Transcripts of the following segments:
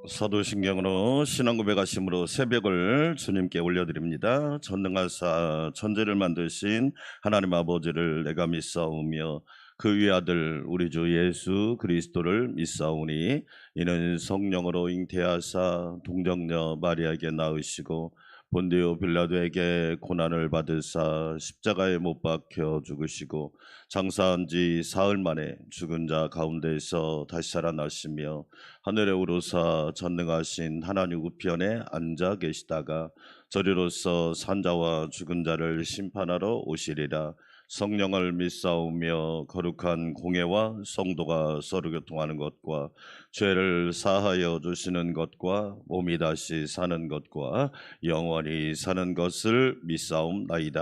사도신경으로 신앙 고백하심으로 새벽을 주님께 올려드립니다. 전능하사 천지를 만드신 하나님 아버지를 내가 믿사오며 그 위의 아들 우리 주 예수 그리스도를 믿사오니 이는 성령으로 잉태하사 동정녀 마리아에게 낳으시고 본디오 빌라도에게 고난을 받으사 십자가에 못 박혀 죽으시고 장사한 지 사흘 만에 죽은 자 가운데서 다시 살아나시며 하늘에 오르사 전능하신 하나님 우편에 앉아 계시다가 저리로서 산자와 죽은 자를 심판하러 오시리라. 성령을 믿사오며 거룩한 공회와 성도가 서로 교통하는 것과 죄를 사하여 주시는 것과 몸이 다시 사는 것과 영원히 사는 것을 믿사옵나이다.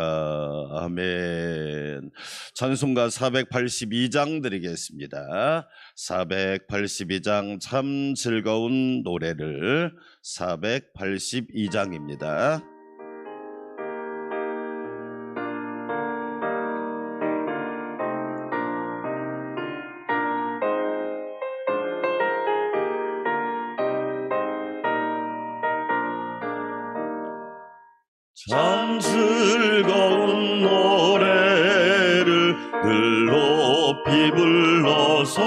아멘. 찬송가 482장 드리겠습니다. 482장 참 즐거운 노래를 482장입니다. 참 즐거운 노래를 늘 높이 불러서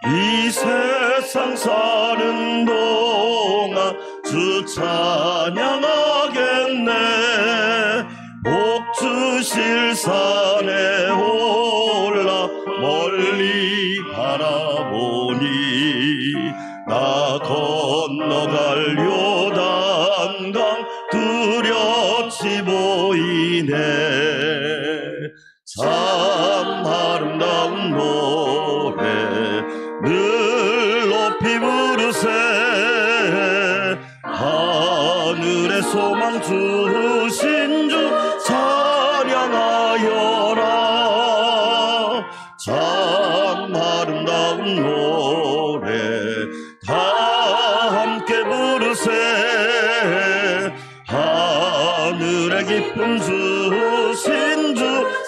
이 세상 사는 동안 주 찬양하겠네. 복 주실 산에 올라 멀리 바라보니 나 건너갈 요단강 뚜렷이 보이네. 참 아름다운 노래 늘 높이 부르세. 하늘의 소망 주신 주 찬양하여라. 참 아름다운 노래 다 함께 부르세. 하늘의 기쁨 주신 주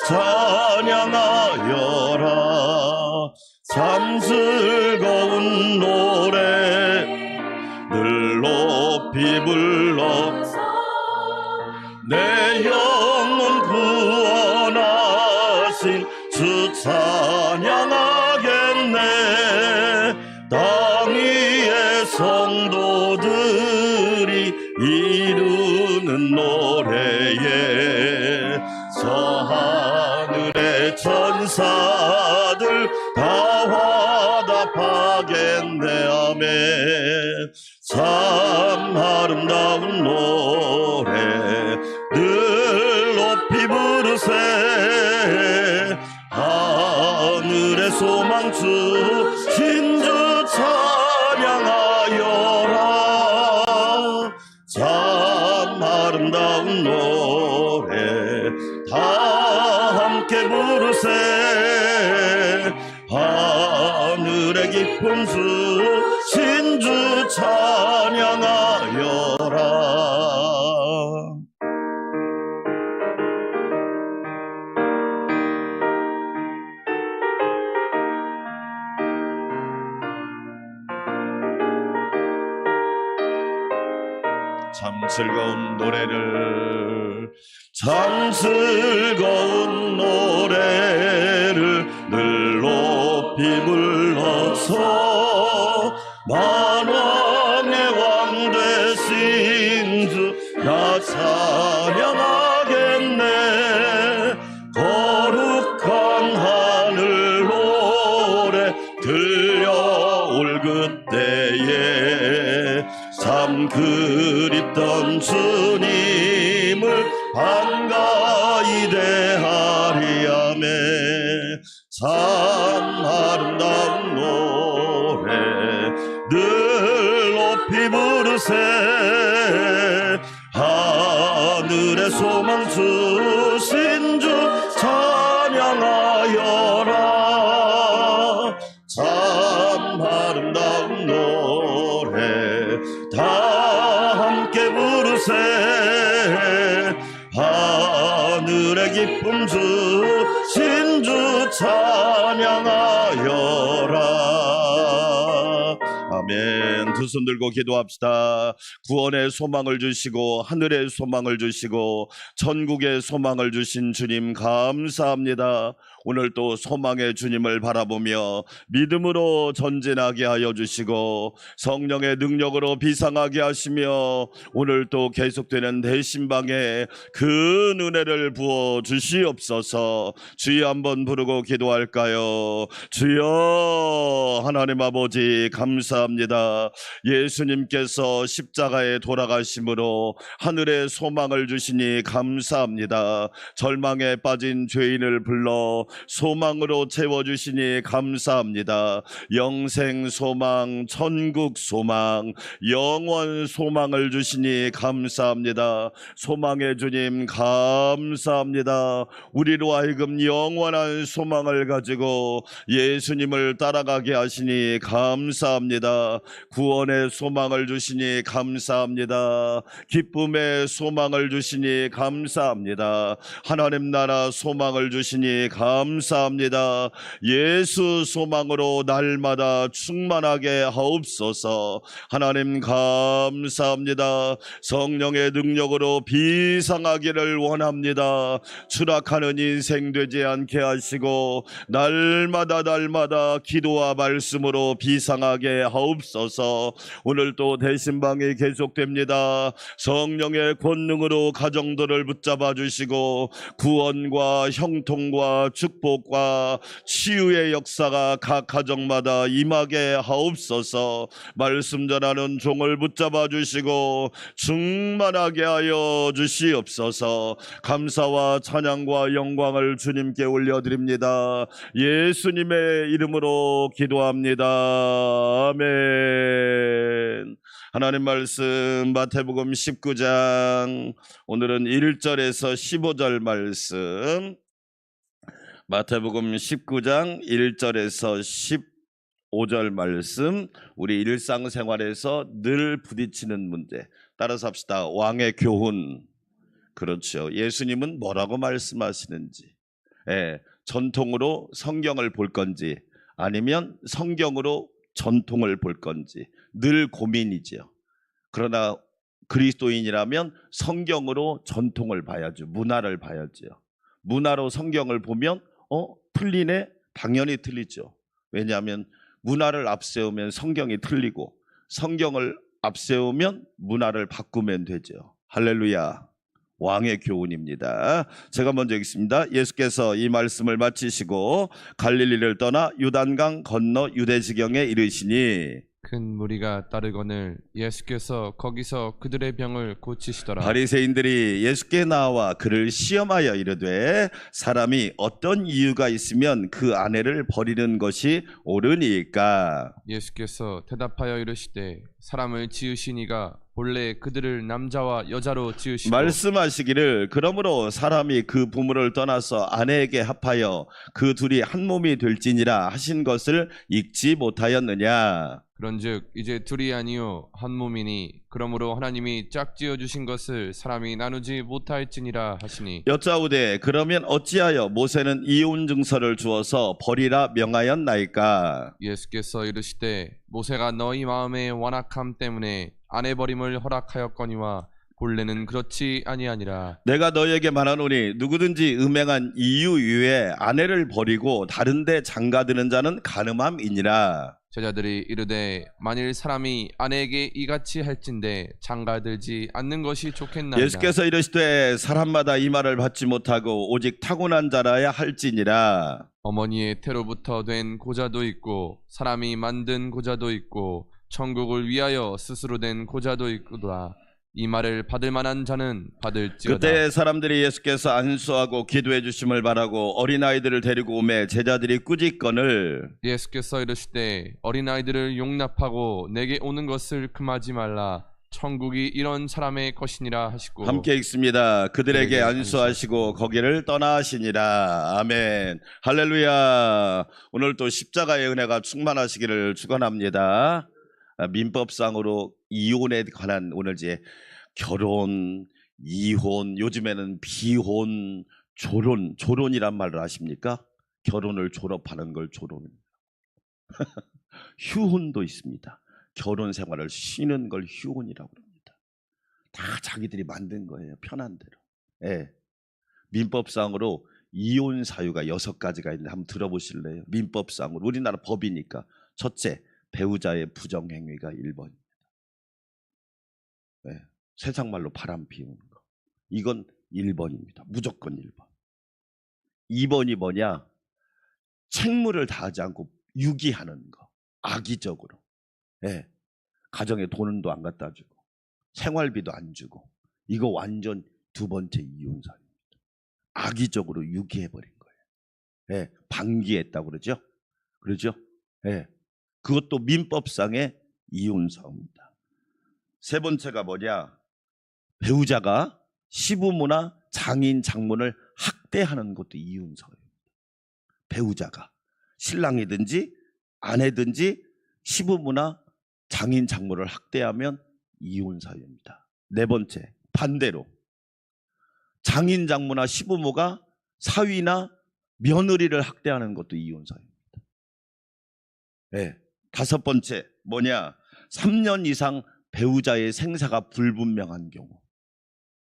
찬양하여라. 참 즐거운 노래 늘 높이 불러 내 영혼 구원하신 주 찬양하겠네. 땅 위의 성도들이 이루는 노래에 저 하늘의 천사들 다 화답하겠네. 아멘. 참 아름다운 노래 늘 높이 부르세. 하늘의 소망 주신 주 찬양하여라. 참 아름다운 노래 다 함께 부르세. 하늘의 기쁨 주신 주 찬양하여라. 참 즐거운 노래를 참 즐거운 노래를 늘 높이 불러서 만왕의 왕 되신 주 나 찬양하겠네. 거룩한 하늘 노래 들려올 그때에 참 그립던 주님을 반가이 대하리. 아멘. 참 아름다운 노래 늘 높이 부르세. 하늘의 소망 주신 주 찬양하여라. 참 아름다운 노래 다 함께 부르세. 하늘의 기쁨 주신 주 찬양하여라. 아멘. 두 손 들고 기도합시다. 구원의 소망을 주시고 하늘의 소망을 주시고 천국의 소망을 주신 주님 감사합니다. 오늘 또 소망의 주님을 바라보며 믿음으로 전진하게 하여 주시고 성령의 능력으로 비상하게 하시며 오늘 또 계속되는 대신방에 그 은혜를 부어 주시옵소서. 주여 한번 부르고 기도할까요? 주여. 하나님 아버지 감사합니다. 예수님께서 십자가에 돌아가심으로 하늘의 소망을 주시니 감사합니다. 절망에 빠진 죄인을 불러 소망으로 채워주시니 감사합니다. 영생 소망, 천국 소망, 영원 소망을 주시니 감사합니다. 소망의 주님 감사합니다. 우리로 하여금 영원한 소망을 가지고 예수님을 따라가게 하시니 감사합니다. 구원의 소망을 주시니 감사합니다. 기쁨의 소망을 주시니 감사합니다. 하나님 나라 소망을 주시니 감사합니다. 예수 소망으로 날마다 충만하게 하옵소서. 하나님 감사합니다. 성령의 능력으로 비상하기를 원합니다. 추락하는 인생 되지 않게 하시고 날마다 기도와 말씀으로 비상하게 하옵소서. 오늘 또 대신방이 계속됩니다. 성령의 권능으로 가정들을 붙잡아 주시고 구원과 형통과 축복과 치유의 역사가 각 가정마다 임하게 하옵소서. 말씀 전하는 종을 붙잡아 주시고 충만하게 하여 주시옵소서. 감사와 찬양과 영광을 주님께 올려드립니다. 예수님의 이름으로 기도합니다. 아멘. 하나님 말씀 마태복음 19장 오늘은 1절에서 15절 말씀, 마태복음 19장 1절에서 15절 말씀, 우리 일상생활에서 늘 부딪히는 문제 따라서 합시다. 왕의 교훈. 그렇죠. 예수님은 뭐라고 말씀하시는지, 전통으로 성경을 볼 건지 아니면 성경으로 전통을 볼 건지 늘 고민이죠. 그러나 그리스도인이라면 성경으로 전통을 봐야죠. 문화를 봐야죠. 문화로 성경을 보면 틀리네? 당연히 틀리죠. 왜냐하면 문화를 앞세우면 성경이 틀리고 성경을 앞세우면 문화를 바꾸면 되죠. 할렐루야. 왕의 교훈입니다. 제가 먼저 읽습니다. 예수께서 이 말씀을 마치시고 갈릴리를 떠나 요단강 건너 유대지경에 이르시니 큰 무리가 따르거늘 예수께서 거기서 그들의 병을 고치시더라. 바리새인들이 예수께 나와 그를 시험하여 이르되 사람이 어떤 이유가 있으면 그 아내를 버리는 것이 옳으니까? 예수께서 대답하여 이르시되 사람을 지으신 이가 본래 그들을 남자와 여자로 지으시고 말씀하시기를 그러므로 사람이 그 부모를 떠나서 아내에게 합하여 그 둘이 한 몸이 될지니라 하신 것을 읽지 못하였느냐? 그런즉 이제 둘이 아니요 한 몸이니 그러므로 하나님이 짝지어 주신 것을 사람이 나누지 못할지니라 하시니 여짜오되 그러면 어찌하여 모세는 이혼 증서를 주어서 버리라 명하였나이까? 예수께서 이르시되 모세가 너희 마음의 완악함 때문에 아내 버림을 허락하였거니와 본래는 그렇지 아니하니라. 내가 너희에게 말하노니 누구든지 음행한 이유 위에 아내를 버리고 다른 데 장가드는 자는 간음함이니라. 제자들이 이르되 만일 사람이 아내에게 이같이 할진대 장가들지 않는 것이 좋겠나이다. 예수께서 이르시되 사람마다 이 말을 받지 못하고 오직 타고난 자라야 할지니라. 어머니의 태로부터 된 고자도 있고 사람이 만든 고자도 있고 천국을 위하여 스스로 된 고자도 있구나. 이 말을 받을 만한 자는 받을지어다. 그때 사람들이 예수께서 안수하고 기도해 주심을 바라고 어린아이들을 데리고 오매 제자들이 꾸짖거늘 예수께서 이르시되 어린아이들을 용납하고 내게 오는 것을 금하지 말라. 천국이 이런 사람의 것이니라 하시고 함께 읽습니다. 그들에게 안수하시고 거기를 떠나시니라. 아멘. 할렐루야. 오늘 또 십자가의 은혜가 충만하시기를 축원합니다. 민법상으로 이혼에 관한 오늘 이제 결혼, 이혼, 요즘에는 비혼, 조론이란 말을 아십니까? 결혼을 졸업하는 걸 조론. 휴혼도 있습니다. 결혼 생활을 쉬는 걸 휴혼이라고 합니다. 다 자기들이 만든 거예요. 편한 대로. 예. 민법상으로 이혼 사유가 6가지가 있는데 한번 들어보실래요? 민법상으로 우리나라 법이니까. 첫째, 배우자의 부정행위가 1번입니다. 예. 세상 말로 바람 피우는 거. 이건 1번입니다. 무조건 1번. 2번이 뭐냐? 책무를 다하지 않고 유기하는 거. 악의적으로. 예. 가정에 돈도 안 갖다 주고 생활비도 안 주고. 이거 완전 2번째 이혼 사유입니다. 악의적으로 유기해버린 거예요. 예. 방기했다고 그러죠. 그러죠? 예. 그것도 민법상의 이혼 사유입니다. 세 번째가 뭐냐? 배우자가 시부모나 장인 장모를 학대하는 것도 이혼 사유입니다. 배우자가 신랑이든지 아내든지 시부모나 장인 장모를 학대하면 이혼 사유입니다. 네 번째, 반대로 장인 장모나 시부모가 사위나 며느리를 학대하는 것도 이혼 사유입니다. 네. 다섯 번째 뭐냐? 3년 이상 배우자의 생사가 불분명한 경우,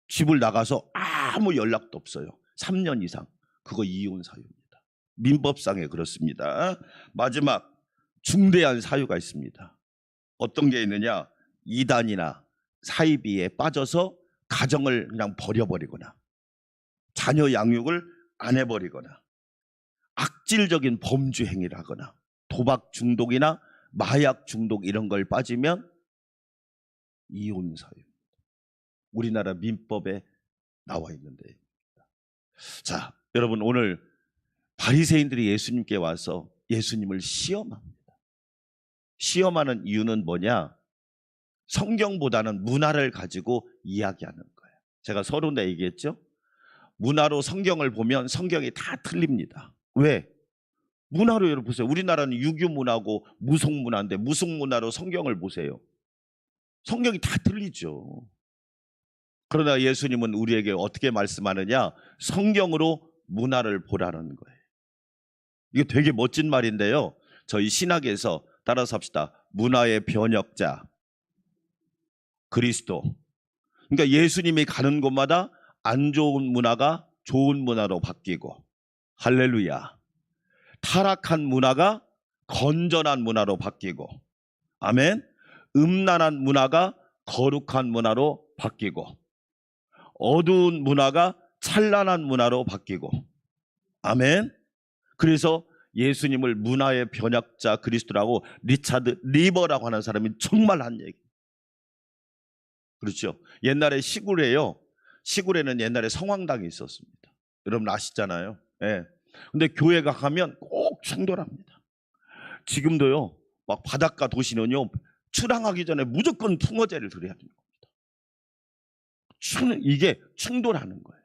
집을 나가서 아무 연락도 없어요. 3년 이상. 그거 이혼 사유입니다. 민법상에 그렇습니다. 마지막 중대한 사유가 있습니다. 어떤 게 있느냐? 이단이나 사이비에 빠져서 가정을 그냥 버려버리거나 자녀 양육을 안 해버리거나 악질적인 범죄 행위를 하거나 도박 중독이나 마약 중독 이런 걸 빠지면 이혼 사유입니다. 우리나라 민법에 나와 있는데. 자, 여러분 오늘 바리새인들이 예수님께 와서 예수님을 시험합니다. 시험하는 이유는 뭐냐? 성경보다는 문화를 가지고 이야기하는 거예요. 제가 서론에 얘기했죠? 문화로 성경을 보면 성경이 다 틀립니다. 왜? 문화로 여러분 보세요. 우리나라는 유교 문화고 무속 문화인데 무속 문화로 성경을 보세요. 성경이 다 틀리죠. 그러나 예수님은 우리에게 어떻게 말씀하느냐? 성경으로 문화를 보라는 거예요. 이게 되게 멋진 말인데요. 저희 신학에서 따라서 합시다. 문화의 변혁자 그리스도. 그러니까 예수님이 가는 곳마다 안 좋은 문화가 좋은 문화로 바뀌고, 할렐루야. 타락한 문화가 건전한 문화로 바뀌고, 아멘. 음란한 문화가 거룩한 문화로 바뀌고, 어두운 문화가 찬란한 문화로 바뀌고, 아멘. 그래서 예수님을 문화의 변혁자 그리스도라고 리차드 리버라고 하는 사람이 정말 한 얘기. 그렇죠. 옛날에 시골에요. 시골에는 옛날에 성황당이 있었습니다. 여러분 아시잖아요. 예. 근데 교회가 가면 꼭 충돌합니다. 지금도요. 막 바닷가 도시는요. 출항하기 전에 무조건 풍어제를 드려야 됩니다. 이게 충돌하는 거예요.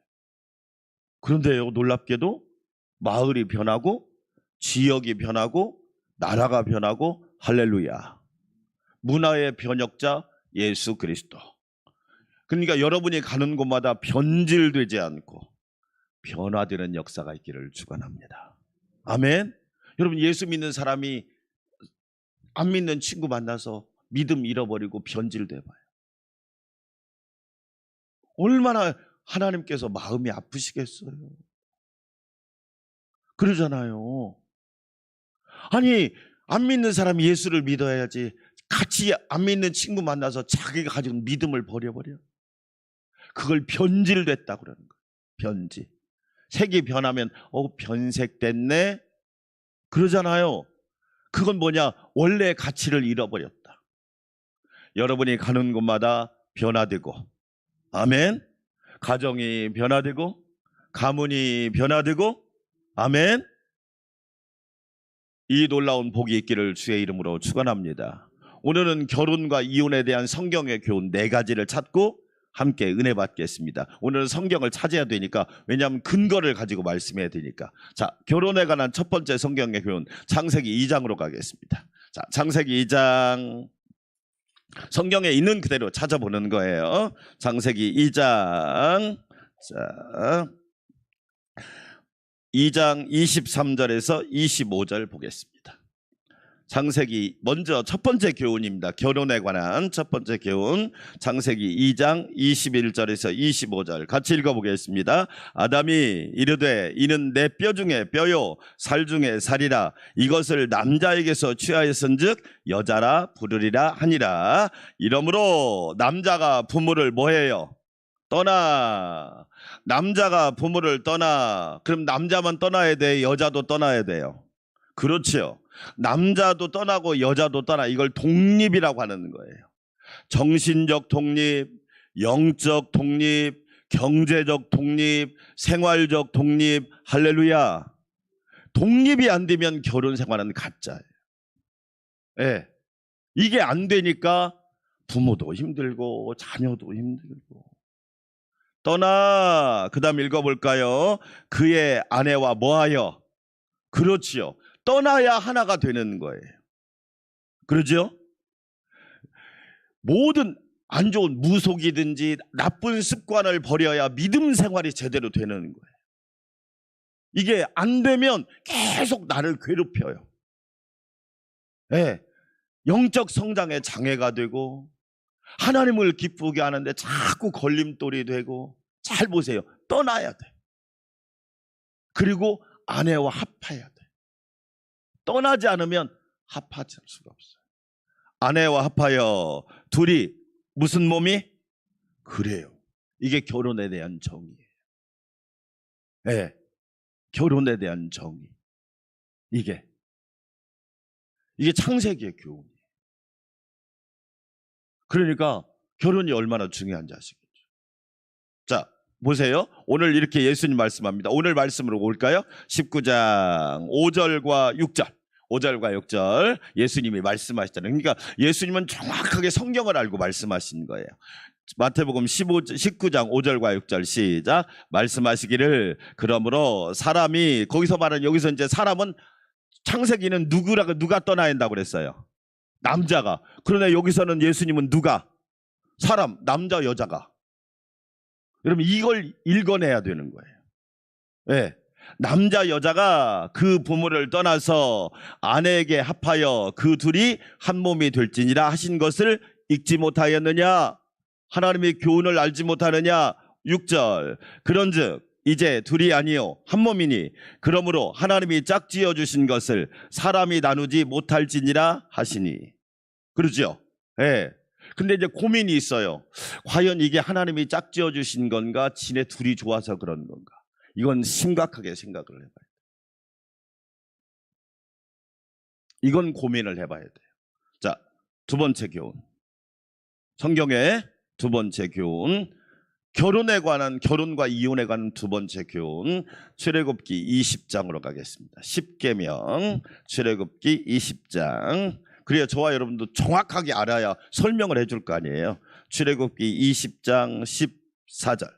그런데요, 놀랍게도 마을이 변하고 지역이 변하고 나라가 변하고, 할렐루야. 문화의 변혁자 예수 그리스도. 그러니까 여러분이 가는 곳마다 변질되지 않고 변화되는 역사가 있기를 축원합니다. 아멘. 여러분 예수 믿는 사람이 안 믿는 친구 만나서 믿음 잃어버리고 변질돼 봐요. 얼마나 하나님께서 마음이 아프시겠어요. 그러잖아요. 아니 안 믿는 사람이 예수를 믿어야지 같이 안 믿는 친구 만나서 자기가 가진 믿음을 버려버려. 그걸 변질됐다고 그러는 거예요. 변질. 색이 변하면 변색됐네 그러잖아요. 그건 뭐냐? 원래의 가치를 잃어버렸다. 여러분이 가는 곳마다 변화되고, 아멘. 가정이 변화되고 가문이 변화되고, 아멘. 이 놀라운 복이 있기를 주의 이름으로 축원합니다. 오늘은 결혼과 이혼에 대한 성경의 교훈 4가지를 찾고 함께 은혜 받겠습니다. 오늘은 성경을 찾아야 되니까, 왜냐하면 근거를 가지고 말씀해야 되니까. 자, 결혼에 관한 첫 번째 성경의 교훈 창세기 2장으로 가겠습니다. 자, 창세기 2장 성경에 있는 그대로 찾아보는 거예요. 창세기 2장. 자, 2장 23절에서 25절 보겠습니다. 창세기 먼저 첫 번째 교훈입니다. 결혼에 관한 첫 번째 교훈, 창세기 2장 21절에서 25절 같이 읽어보겠습니다. 아담이 이르되 이는 내 뼈 중에 뼈요 살 중에 살이라. 이것을 남자에게서 취하였은즉 여자라 부르리라 하니라. 이러므로 남자가 부모를 뭐해요? 떠나. 남자가 부모를 떠나. 그럼 남자만 떠나야 돼? 여자도 떠나야 돼요? 그렇죠. 남자도 떠나고 여자도 떠나. 이걸 독립이라고 하는 거예요. 정신적 독립, 영적 독립, 경제적 독립, 생활적 독립. 할렐루야. 독립이 안 되면 결혼 생활은 가짜예요. 예. 이게 안 되니까 부모도 힘들고 자녀도 힘들고. 떠나. 그 다음 읽어볼까요? 그의 아내와 뭐하여? 그렇지요. 떠나야 하나가 되는 거예요. 그러죠? 모든 안 좋은 무속이든지 나쁜 습관을 버려야 믿음 생활이 제대로 되는 거예요. 이게 안 되면 계속 나를 괴롭혀요. 네. 영적 성장에 장애가 되고 하나님을 기쁘게 하는데 자꾸 걸림돌이 되고. 잘 보세요. 떠나야 돼. 그리고 아내와 합해야 돼. 떠나지 않으면 합하지 수가 없어요. 아내와 합하여 둘이 무슨 몸이? 그래요. 이게 결혼에 대한 정의예요. 네. 결혼에 대한 정의. 이게 창세기의 교훈이에요. 그러니까 결혼이 얼마나 중요한지 아시겠죠? 자, 보세요. 오늘 이렇게 예수님 말씀합니다. 오늘 말씀으로 올까요? 19장 5절과 6절. 5절과 6절 예수님이 말씀하시잖아요. 그러니까 예수님은 정확하게 성경을 알고 말씀하신 거예요. 마태복음 19장 5절과 6절 시작. 말씀하시기를 그러므로 사람이 거기서 말하는 여기서 이제 사람은 창세기는 누가 떠나야 한다고 그랬어요? 남자가. 그러나 여기서는 예수님은 누가? 사람, 남자, 여자가. 여러분 이걸 읽어내야 되는 거예요. 네. 남자 여자가 그 부모를 떠나서 아내에게 합하여 그 둘이 한 몸이 될지니라 하신 것을 읽지 못하였느냐? 하나님의 교훈을 알지 못하느냐? 6절. 그런즉 이제 둘이 아니요 한 몸이니 그러므로 하나님이 짝지어 주신 것을 사람이 나누지 못할지니라 하시니. 그러죠? 예. 근데 이제 고민이 있어요. 과연 이게 하나님이 짝지어 주신 건가? 지네 둘이 좋아서 그런 건가? 이건 심각하게 생각을 해봐야 돼요. 이건 고민을 해봐야 돼요. 자, 두 번째 교훈. 성경의 두 번째 교훈. 결혼과 이혼에 관한 두 번째 교훈. 출애굽기 20장으로 가겠습니다. 10계명 출애굽기 20장. 그래야 저와 여러분도 정확하게 알아야 설명을 해줄 거 아니에요. 출애굽기 20장 14절.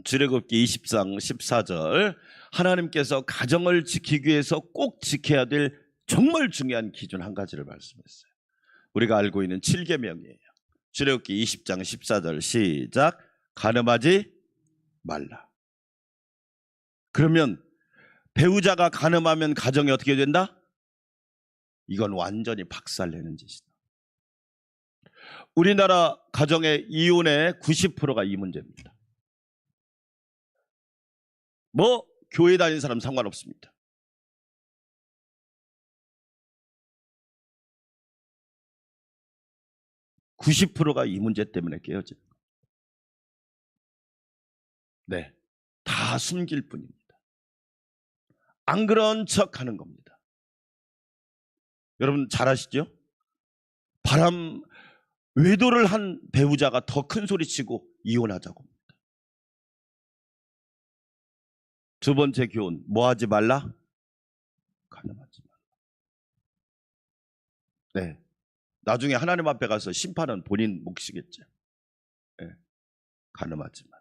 출애굽기 20장 14절. 하나님께서 가정을 지키기 위해서 꼭 지켜야 될 정말 중요한 기준 한 가지를 말씀했어요. 우리가 알고 있는 7계명이에요. 출애굽기 20장 14절 시작. 간음하지 말라. 그러면 배우자가 간음하면 가정이 어떻게 된다? 이건 완전히 박살내는 짓이다. 우리나라 가정의 이혼의 90%가 이 문제입니다. 뭐 교회 다니는 사람 상관없습니다. (90%가) 이 문제 때문에 깨어져요. 네, 다 숨길 뿐입니다. 안 그런 척 하는 겁니다. 여러분 잘 아시죠? 외도를 한 배우자가 더 큰 소리 치고 이혼하자고 합니다. 두 번째 교훈, 뭐 하지 말라? 간음하지 말라. 네, 나중에 하나님 앞에 가서 심판은 본인 몫이겠죠. 네, 간음하지 말라.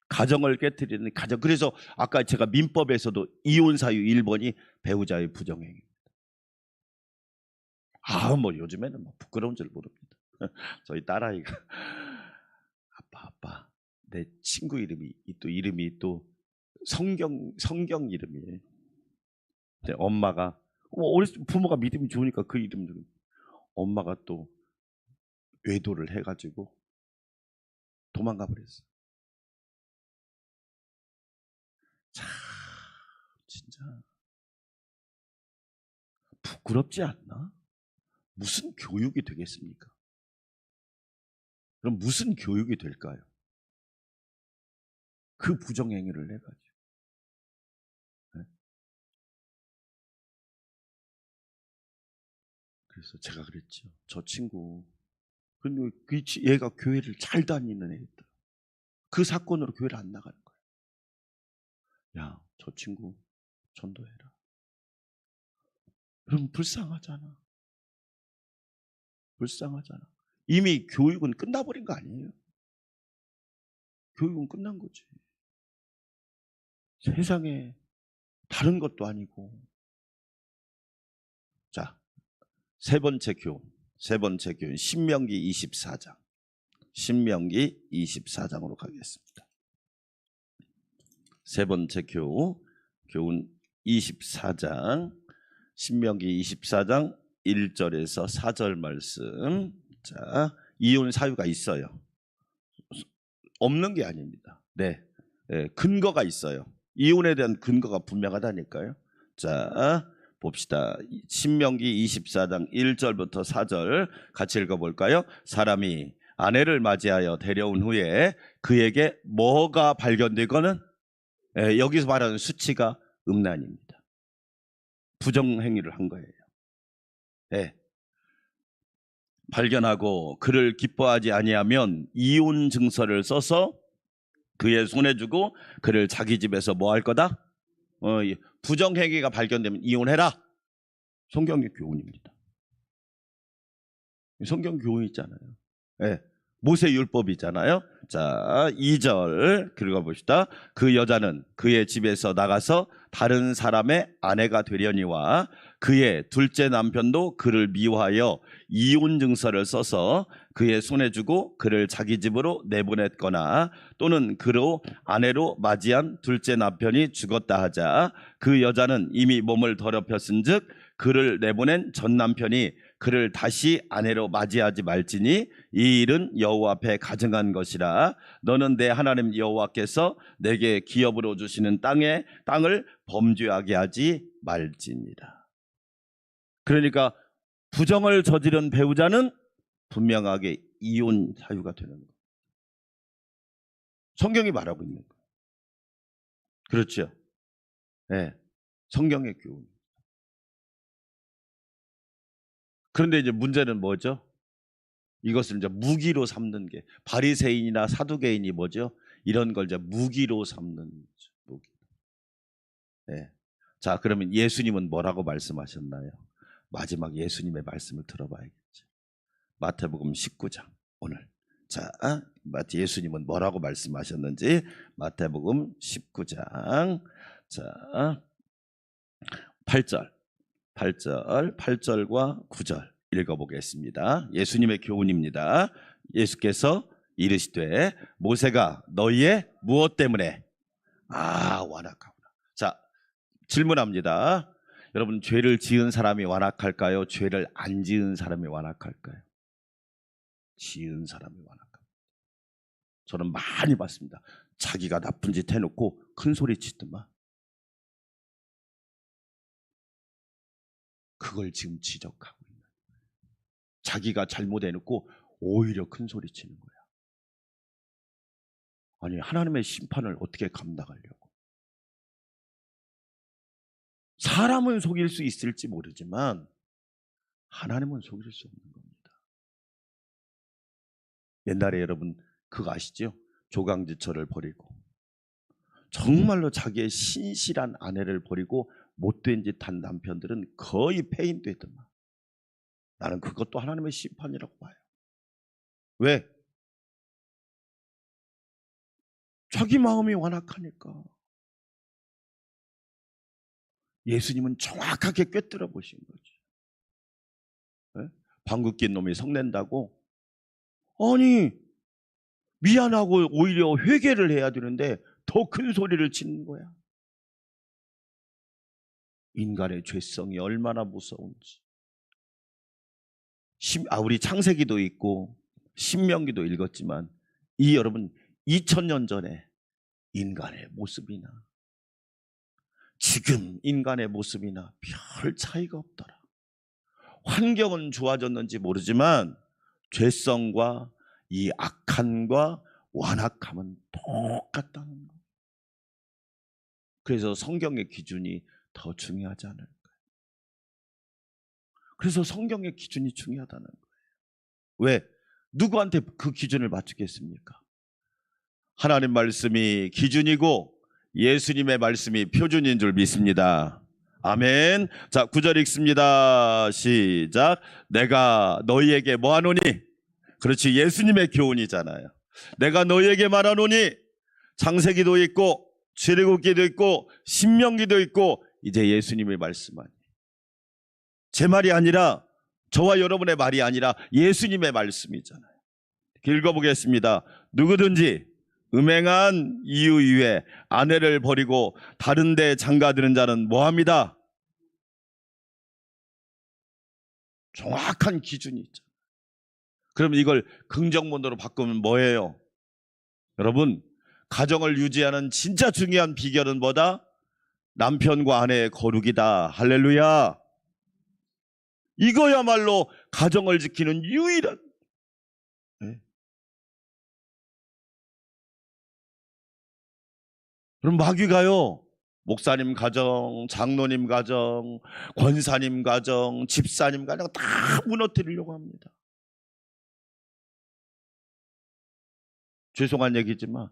가정을 깨트리는 가정. 그래서 아까 제가 민법에서도 이혼 사유 1번이 배우자의 부정행위입니다. 뭐 요즘에는 뭐 부끄러운 줄 모릅니다. 저희 딸아이가 아빠 내 친구 이름이 또 성경 이름이에요. 근데 엄마가 어렸을 때 부모가 믿음이 좋으니까 그 이름들, 엄마가 또 외도를 해가지고 도망가 버렸어. 참 진짜 부끄럽지 않나? 무슨 교육이 되겠습니까? 그럼 무슨 교육이 될까요? 그 부정행위를 해가지고. 네? 그래서 제가 그랬죠. 저 친구, 근데 얘가 교회를 잘 다니는 애였다. 그 사건으로 교회를 안 나가는 거야. 야, 저 친구 전도해라. 그럼 불쌍하잖아. 불쌍하잖아. 이미 교육은 끝나버린 거 아니에요? 교육은 끝난 거지. 세상에 다른 것도 아니고. 자, 세 번째 교훈 신명기 24장. 신명기 24장으로 가겠습니다. 세 번째 교훈 24장, 신명기 24장 1절에서 4절 말씀. 자, 이혼 사유가 있어요. 없는 게 아닙니다. 네, 근거가 있어요. 이혼에 대한 근거가 분명하다니까요. 자, 봅시다. 신명기 24장 1절부터 4절 같이 읽어볼까요? 사람이 아내를 맞이하여 데려온 후에 그에게 뭐가 발견되거는, 여기서 말하는 수치가 음란입니다. 부정행위를 한 거예요. 발견하고 그를 기뻐하지 아니하면 이혼 증서를 써서 그의 손에 주고 그를 자기 집에서 뭐 할 거다? 부정행위가 발견되면 이혼해라. 성경의 교훈입니다. 성경 교훈 있잖아요. 모세 율법이잖아요. 자, 2절 읽어봅시다. 그 여자는 그의 집에서 나가서 다른 사람의 아내가 되려니와 그의 둘째 남편도 그를 미워하여 이혼 증서를 써서 그의 손에 주고 그를 자기 집으로 내보냈거나 또는 그로 아내로 맞이한 둘째 남편이 죽었다 하자 그 여자는 이미 몸을 더럽혔은즉 그를 내보낸 전 남편이 그를 다시 아내로 맞이하지 말지니 이 일은 여호와 앞에 가증한 것이라. 너는 내 하나님 여호와께서 내게 기업으로 주시는 땅을 범죄하게 하지 말지니라. 그러니까 부정을 저지른 배우자는 분명하게 이혼 사유가 되는 거예요. 성경이 말하고 있는 거예요. 그렇죠? 네, 성경의 교훈. 그런데 이제 문제는 뭐죠? 이것을 이제 무기로 삼는 게, 바리새인이나 사두개인이 뭐죠? 이런 걸 이제 무기로 삼는 거죠. 무기. 네. 자, 그러면 예수님은 뭐라고 말씀하셨나요? 마지막 예수님의 말씀을 들어봐야겠죠. 마태복음 19장 오늘. 자, 예수님은 뭐라고 말씀하셨는지 마태복음 19장 자 8절과 9절 읽어보겠습니다. 예수님의 교훈입니다. 예수께서 이르시되 모세가 너희의 무엇 때문에 완악하구나. 자, 질문합니다. 여러분, 죄를 지은 사람이 완악할까요? 죄를 안 지은 사람이 완악할까요? 지은 사람이 완악합니다. 저는 많이 봤습니다. 자기가 나쁜 짓 해놓고 큰 소리 치더만. 그걸 지금 지적하고 있는 거예요. 자기가 잘못해놓고 오히려 큰 소리 치는 거야. 아니, 하나님의 심판을 어떻게 감당하려고. 사람은 속일 수 있을지 모르지만 하나님은 속일 수 없는 겁니다. 옛날에 여러분 그거 아시죠? 조강지처를 버리고 정말로 자기의 신실한 아내를 버리고 못된 짓 한 남편들은 거의 폐인되더만. 나는 그것도 하나님의 심판이라고 봐요. 왜? 자기 마음이 완악하니까. 예수님은 정확하게 꿰뚫어 보신 거죠. 네? 방귀 낀 놈이 성낸다고? 아니, 미안하고 오히려 회개를 해야 되는데 더 큰 소리를 치는 거야. 인간의 죄성이 얼마나 무서운지. 우리 창세기도 있고 신명기도 읽었지만 여러분 2000년 전에 인간의 모습이나 지금 인간의 모습이나 별 차이가 없더라. 환경은 좋아졌는지 모르지만 죄성과 이 악함과 완악함은 똑같다는 거예요. 그래서 성경의 기준이 더 중요하지 않을까요? 그래서 성경의 기준이 중요하다는 거예요. 왜? 누구한테 그 기준을 맞추겠습니까? 하나님 말씀이 기준이고 예수님의 말씀이 표준인 줄 믿습니다. 아멘. 자, 9절 읽습니다. 시작. 내가 너희에게 뭐하노니? 그렇지, 예수님의 교훈이잖아요. 내가 너희에게 말하노니, 창세기도 있고 출애굽기도 있고 신명기도 있고 이제 예수님의 말씀하니, 제 말이 아니라, 저와 여러분의 말이 아니라 예수님의 말씀이잖아요. 읽어보겠습니다. 누구든지 음행한 이유 이외에 아내를 버리고 다른 데 장가드는 자는 뭐합니다? 정확한 기준이 있죠. 그럼 이걸 긍정문으로 바꾸면 뭐예요? 여러분, 가정을 유지하는 진짜 중요한 비결은 뭐다? 남편과 아내의 거룩이다. 할렐루야. 이거야말로 가정을 지키는 유일한. 그럼 마귀가요, 목사님 가정, 장로님 가정, 권사님 가정, 집사님 가정 다 무너뜨리려고 합니다. 죄송한 얘기지만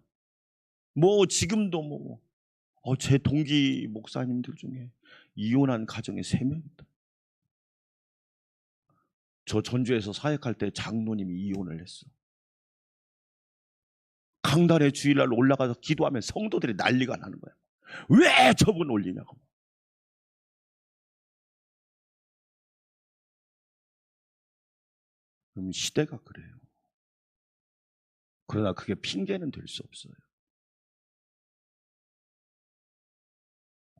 지금도 제 동기 목사님들 중에 이혼한 가정이 3명이다. 저 전주에서 사역할 때 장로님이 이혼을 했어. 강단에 주일날 올라가서 기도하면 성도들이 난리가 나는 거야. 왜 저분 올리냐고. 그럼 시대가 그래요. 그러나 그게 핑계는 될 수 없어요.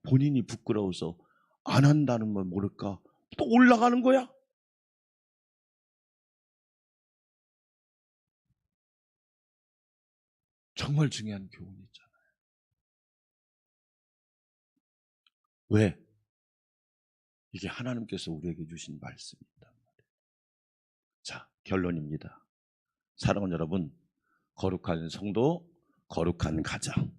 본인이 부끄러워서 안 한다는 건 모를까? 또 올라가는 거야? 정말 중요한 교훈이 있잖아요. 왜? 이게 하나님께서 우리에게 주신 말씀이다. 자, 결론입니다. 사랑하는 여러분, 거룩한 성도, 거룩한 가정,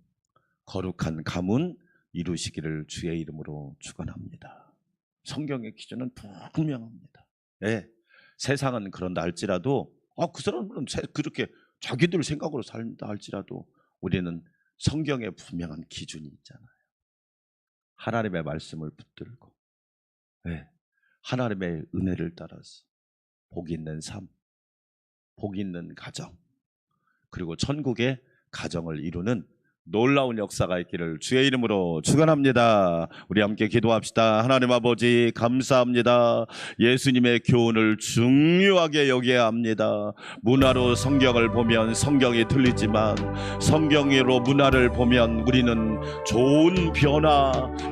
거룩한 가문 이루시기를 주의 이름으로 축원합니다. 성경의 기준은 분명합니다. 네, 세상은 그런다 할지라도 그 사람은 그렇게 자기들 생각으로 산다 할지라도 우리는 성경에 분명한 기준이 있잖아요. 하나님의 말씀을 붙들고, 네, 하나님의 은혜를 따라서 복 있는 삶, 복 있는 가정, 그리고 천국의 가정을 이루는 놀라운 역사가 있기를 주의 이름으로 축원합니다. 우리 함께 기도합시다. 하나님 아버지, 감사합니다. 예수님의 교훈을 중요하게 여겨야 합니다. 문화로 성경을 보면 성경이 틀리지만 성경으로 문화를 보면 우리는 좋은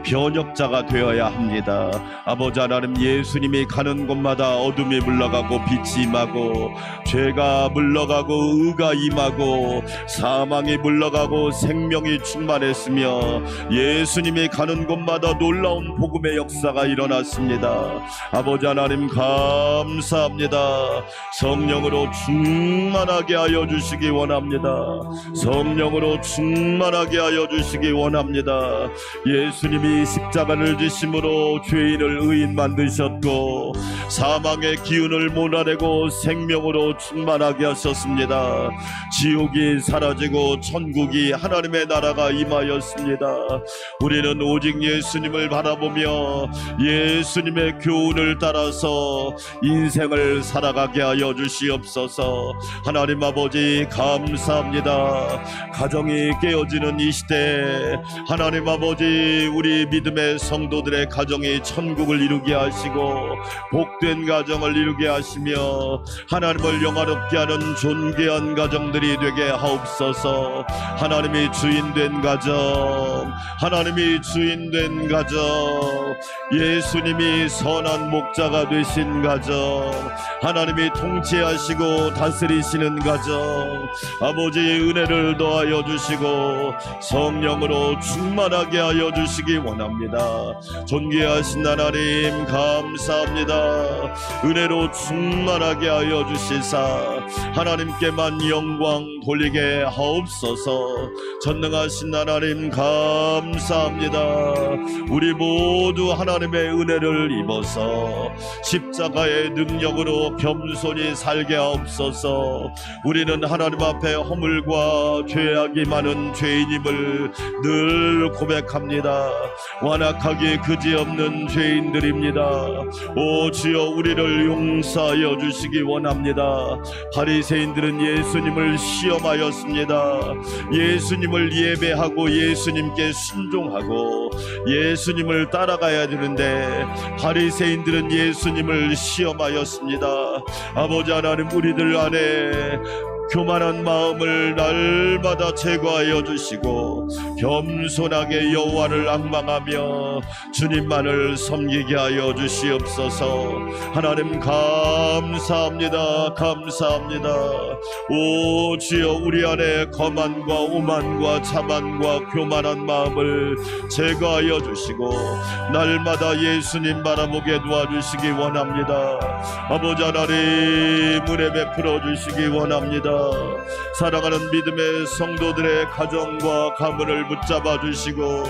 변혁자가 되어야 합니다. 아버지 하나님, 예수님이 가는 곳마다 어둠이 물러가고 빛이 임하고 죄가 물러가고 의가 임하고 사망이 물러가고 생명이 충만했으며 예수님이 가는 곳마다 놀라운 복음의 역사가 일어났습니다. 아버지 하나님, 감사합니다. 성령으로 충만하게 하여 주시기 원합니다. 성령으로 충만하게 하여 주시기 원합니다. 예수님이 십자가를 지심으로 죄인을 의인 만드셨고 사망의 기운을 몰아내고 생명으로 충만하게 하셨습니다. 지옥이 사라지고 천국이 하나님의 하나님의 나라가 임하였습니다. 우리는 오직 예수님을 바라보며 예수님의 교훈을 따라서 인생을 살아가게 하여 주시옵소서. 하나님 아버지 감사합니다. 가정이 깨어지는 이 시대 하나님 아버지 우리 믿음의 성도들의 가정이 천국을 이루게 하시고 복된 가정을 이루게 하시며 하나님을 영화롭게 하는 존귀한 가정들이 되게 하옵소서. 하나님이 주인된 가정, 하나님이 주인된 가정, 예수님이 선한 목자가 되신 가정, 하나님이 통치하시고 다스리시는 가정, 아버지의 은혜를 더하여 주시고 성령으로 충만하게 하여 주시기 원합니다. 존귀하신 하나님 감사합니다. 은혜로 충만하게 하여 주시사 하나님께만 영광 돌리게 하옵소서. 전능하신 하나님 감사합니다. 우리 모두 하나님의 은혜를 입어서 십자가의 능력으로 겸손히 살게 하옵소서. 우리는 하나님 앞에 허물과 죄악이 많은 죄인임을 늘 고백합니다. 완악하기 그지없는 죄인들입니다. 오 주여 우리를 용서하여 주시기 원합니다. 바리새인들은 예수님을 시험하였습니다. 예수님을 예배하고 예수님께 순종하고 예수님을 따라가야 되는데 바리새인들은 예수님을 시험하였습니다. 아버지 하나님 우리들 안에 교만한 마음을 날마다 제거하여 주시고 겸손하게 여호와를 앙망하며 주님만을 섬기게 하여 주시옵소서. 하나님 감사합니다. 감사합니다. 오 주여 우리 안에 거만과 오만과 자만과 교만한 마음을 제거하여 주시고 날마다 예수님 바라보게 도와주시기 원합니다. 아버지 하나님 은혜 베풀어 주시기 원합니다. 사랑하는 믿음의 성도들의 가정과 가문을 붙잡아 주시고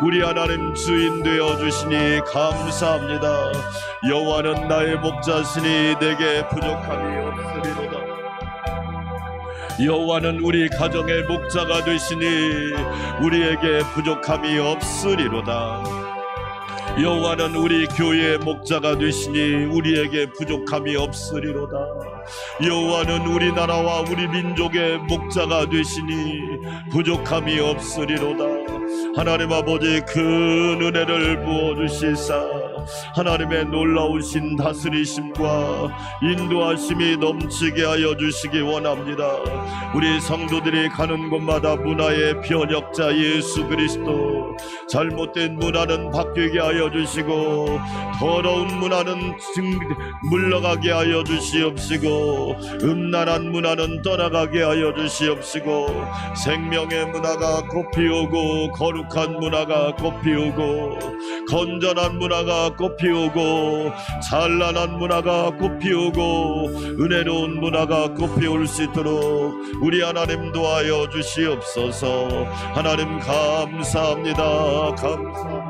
우리 하나님 주인 되어 주시니 감사합니다. 여호와는 나의 목자시니 내게 부족함이 없으리로다. 여호와는 우리 가정의 목자가 되시니 우리에게 부족함이 없으리로다. 여호와는 우리 교회의 목자가 되시니 우리에게 부족함이 없으리로다. 여호와는 우리나라와 우리 민족의 목자가 되시니 부족함이 없으리로다. 하나님 아버지 큰 은혜를 부어주시사 하나님의 놀라우신 다스리심과 인도하심이 넘치게 하여 주시기 원합니다. 우리 성도들이 가는 곳마다 문화의 변혁자 예수 그리스도, 잘못된 문화는 바뀌게 하여 주시고 더러운 문화는 물러가게 하여 주시옵시고 음란한 문화는 떠나가게 하여 주시옵시고 생명의 문화가 꽃피우고 거룩한 문화가 꽃피우고 건전한 문화가 꽃피우고 찬란한 문화가 꽃피우고 은혜로운 문화가 꽃피울 수 있도록 우리 하나님 도와여 주시옵소서. 하나님 감사합니다. 감사합니다.